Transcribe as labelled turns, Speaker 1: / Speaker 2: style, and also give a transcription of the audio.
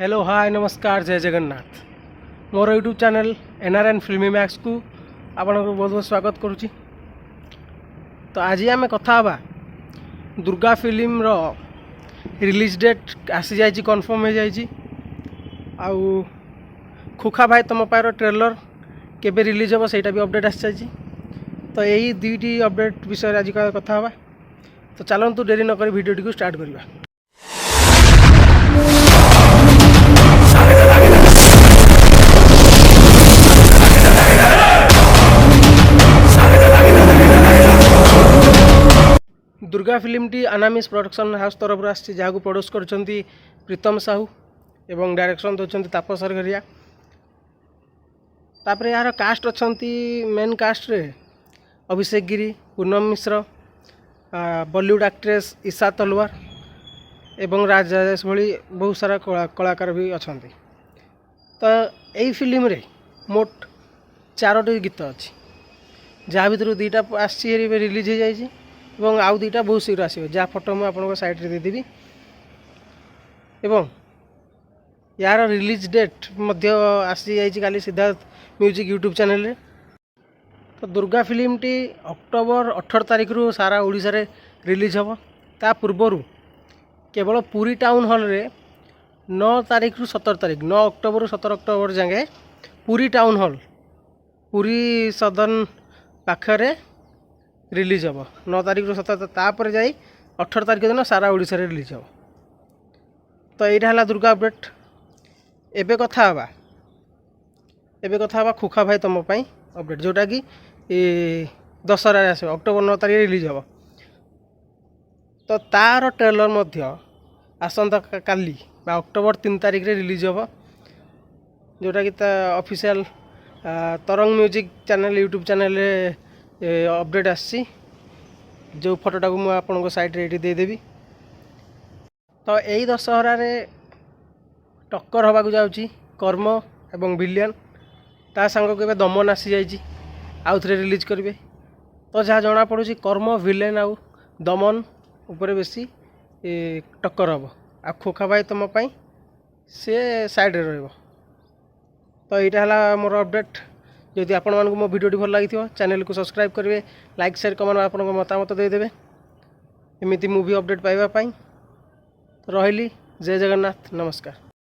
Speaker 1: Hello hi नमस्कार जय जगन्नाथ मोर YouTube channel NRN फिल्मी मैक्स को आपन बहुत बहुत स्वागत करुच्ची। तो आज आम कथा दुर्गा फिल्म रो रिलीज डेट आसी जाइए कन्फर्म हो जाइए। आउ खुखा भाई तुम पायर ट्रेलर केबे रिलीज हम सहीटा भी अपडेट आसी जाइए। तो यही दुईटी अपडेट विषय आज कथा हाँ। तो चलतु डेरी नक भिडियो को स्टार्ट करवा। दुर्गा फिल्म टी अनामिस प्रोडक्शन हाउस तरफ आसी जहाँ प्रोड्यूस कर प्रीतम साहू एवं डायरेक्शन दौरान तापस सरगरिया। तापर यार कास्ट अच्छा मेन कास्ट रे अभिषेक गिरी, पूनम मिश्र, बॉलीवुड एक्ट्रेस ईशा तलवार एवं राज राजेश भली बहुत सारा कलाकार भी अच्छा। तो यही फिल्म रे मोट 4टी गीत अच्छी जहाँ भर दुईटा आसी रिलीज हो जाए और आउ दुईटा बहुत शीघ्र आसो जहाँ फोटो मुझे आपको साइड रे देदेवी। एवं यार रिलीज डेट आसी जाइए काली सिद्धार्थ म्यूजिक यूट्यूब चैनल रे। तो दुर्गा फिल्म टी अक्टोबर 18 तारिख रु सारा ओडिशा रे रिलीज हम। ता पूर्वर केवल पुरी टाउन हॉल रे 9 तारिख रु 17 तारिख 9 अक्टोबर रु 17 अक्टोबर जाए पुरी टाउन हॉल पुरी सदन पाखरे रिलीज हम 9 तारिख रु 17 तापर जाई 18 तारिख दिन सारा ओडिशा रे रिलीज हम। तो यहाँ है दुर्गा अपडेट। एबे कथा हवा खुखा भाई तुम अपडेट जोटा कि दशहरा आस अक्टोबर 9 तारिख रिलीज हम। तो तार ट्रेलर मध्य आसंता काली अक्टोबर 3 तारिख रे रिलीज हम जोटा कि ऑफिशियल तरंग music channel YouTube channel update आसी जो फोटोटा को मुझे आपको साइड रे देदेवी। तो यही दशहरा रे टक्कर हवा जाऊँगी कर्म एवं विलियन ता सांग के दमन आसी जाइए आउ थे रिलीज करेंगे। तो जहाँ जना पड़ी कर्म विलेन आउ दमन उपरे बेसी टक्कर हम आ खोखा भाई तुम से साइड रे रहिबो। तो यहाँ है मोर अपडेट। जदि आपण मानक मो वीडियो भल लगी चैनल को सब्सक्राइब करेंगे, लाइक शेयर कमेंट आपन मतामत देदेवे एमती मूवी अपडेट पाइबा। तो रही जय जगन्नाथ नमस्कार।